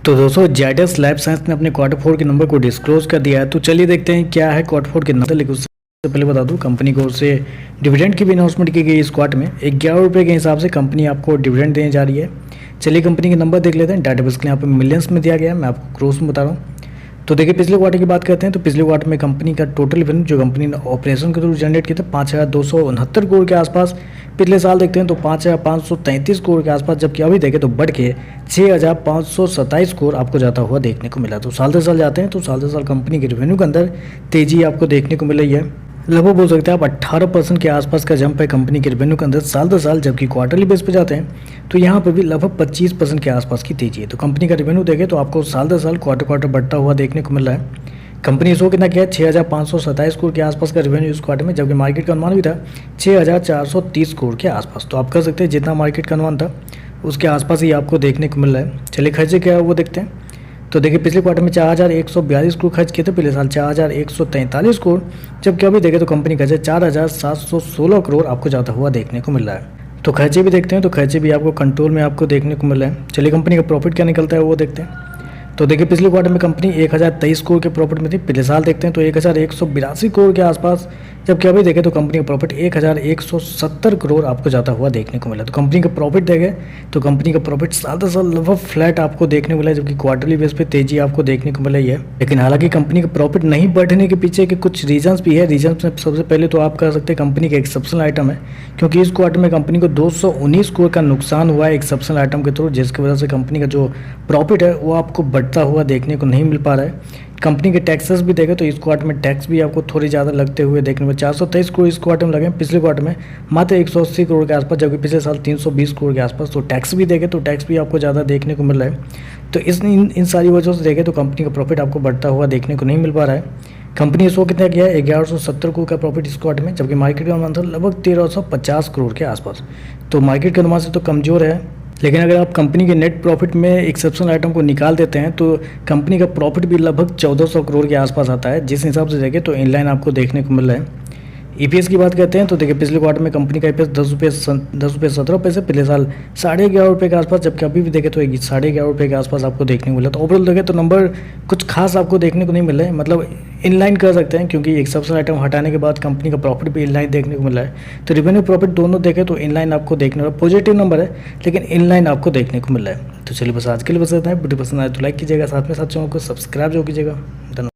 तो दोस्तों Zydus life science ने अपने क्वार्टर फोर के नंबर को डिस्क्लोज कर दिया है। तो चलिए देखते हैं क्या है क्वार्टर फोर के नंबर। लेकिन उससे पहले बता दूं, कंपनी को से डिविडेंड की भी अनाउंसमेंट की गई इस क्वार्टर में। 11 रुपये के हिसाब से कंपनी आपको डिविडेंड देने जा रही है। चलिए कंपनी के नंबर देख लेते हैं। डाटा बेस के यहाँ पर मिलियंस में दिया गया है, मैं आपको क्रोस में बता रहा हूँ। तो देखिए पिछले क्वार्टर की बात करते हैं तो पिछले क्वार्टर में कंपनी का टोटल रेवेन्यू जो कंपनी ने ऑपरेशन के थ्रू जनरेट किया था 5,269 करोड़ के आसपास। पिछले साल देखते हैं तो 5,533 करोड़ के आसपास, जबकि अभी देखें तो बढ़ के 6,527 करोड़ आपको जाता हुआ देखने को मिला। तो साल दर साल जाते हैं तो साल दर साल कंपनी के रेवेन्यू के अंदर तेजी आपको देखने को मिल रही है। लगभग बोल सकते हैं आप 18% के आसपास का जंप है कंपनी के रेवेन्यू के अंदर साल दर साल। जबकि क्वार्टरली बेस पे जाते हैं तो यहाँ पर भी लगभग 25% के आसपास की तेजी है। तो कंपनी का रेवेन्यू देखें तो आपको साल दर साल क्वार्टर बढ़ता हुआ देखने को मिल रहा है। कंपनी शो कितना किया है 6,527 करोड़ के आसपास का रेवेन्यू इस क्वार्टर में, जबकि मार्केट का अनुमान भी था 6,430 करोड़ के आसपास। तो आप कर सकते हैं जितना मार्केट का अनुमान था उसके आसपास ही आपको देखने को मिल रहा है। चलिए खर्चे क्या है वो देखते हैं। तो देखिए पिछले क्वार्टर में 4,142 करोड़ खर्च किए थे, पिछले साल 4,143 करोड़, जबकि अभी देखें तो कंपनी खर्चे 4,716 करोड़ आपको जाता हुआ देखने को मिल रहा है। तो खर्चे भी देखते हैं तो खर्चे भी आपको कंट्रोल में आपको देखने को मिल रहा है। चलिए कंपनी का प्रॉफिट क्या निकलता है वो देखते हैं। तो देखिए पिछले क्वार्टर में कंपनी 1,023 करोड़ के प्रॉफिट में थी, पिछले साल देखते हैं तो 1,182 करोड़ के आसपास, जबकि अभी देखें तो कंपनी का प्रॉफिट 1,170 करोड़ आपको जाता हुआ देखने को मिला। तो कंपनी का प्रॉफिट देखें तो कंपनी का प्रॉफिट साल दर साल लगभग फ्लैट आपको देखने को मिला, जबकि क्वार्टरली बेस पे तेजी आपको देखने को मिला ही है। लेकिन हालांकि कंपनी का प्रॉफिट नहीं बढ़ने के पीछे के कुछ रीजंस भी है। रीजंस में सबसे पहले तो आप कह सकते हैं कंपनी का एक्सेप्शनल आइटम है, क्योंकि इस क्वार्टर में कंपनी को 219 करोड़ का नुकसान हुआ है एक्सेप्शनल आइटम के थ्रू, जिसकी वजह से कंपनी का जो प्रॉफिट है वो आपको बढ़ता हुआ देखने को नहीं मिल पा रहा है। कंपनी के टैक्सेस भी देखें तो इस क्वार्टर में टैक्स भी आपको थोड़ी ज़्यादा लगते हुए देखने में 423 करोड़ इस क्वार्टर में लगे, पिछले क्वार्टर में मात्र 180 करोड़ के आसपास, जबकि पिछले साल 320 करोड़ के आसपास। तो टैक्स भी देखें तो टैक्स भी आपको ज़्यादा देखने को मिल रहा है। तो इन सारी वजहों से देखें तो कंपनी का प्रॉफिट आपको बढ़ता हुआ देखने को नहीं मिल पा रहा है। कंपनी शो कितना किया है 1,170 करोड़ का प्रॉफिट इस क्वार्टर में, जबकि मार्केट का अनुमान था लगभग 1,350 करोड़ के आसपास। तो मार्केट के अनुमान से तो कमज़ोर है। लेकिन अगर आप कंपनी के नेट प्रॉफिट में एक्सेप्शनल आइटम को निकाल देते हैं तो कंपनी का प्रॉफिट भी लगभग 1,400 करोड़ के आसपास आता है, जिस हिसाब से देखें तो इनलाइन आपको देखने को मिल रहा है। ईपीएस की बात करते हैं तो देखिए पिछले क्वार्टर में कंपनी का ईपीएस 10 रुपये 17 पैसे, पिछले साल 11.5 रुपये के आसपास, जबकि अभी भी देखें तो 11.5 रुपये के आसपास आपको देखने को मिला। तो ओवरऑल देखें तो नंबर कुछ खास आपको देखने को नहीं मिल रहा है, मतलब इनलाइन कर सकते हैं, क्योंकि एक्सेप्शनल आइटम हटाने के बाद कंपनी का प्रॉफिट भी इनलाइन देखने को मिला है। तो रेवेन्यू प्रॉफिट दोनों देखें तो इनलाइन आपको देखने को पॉजिटिव नंबर है, लेकिन इनलाइन आपको देखने को मिल रहा है। तो चलिए बस आज के लिए बस इतना है। वीडियो पसंद आए तो लाइक कीजिएगा, साथ में साथ चैनल को सब्सक्राइब जो कीजिएगा। धन्यवाद।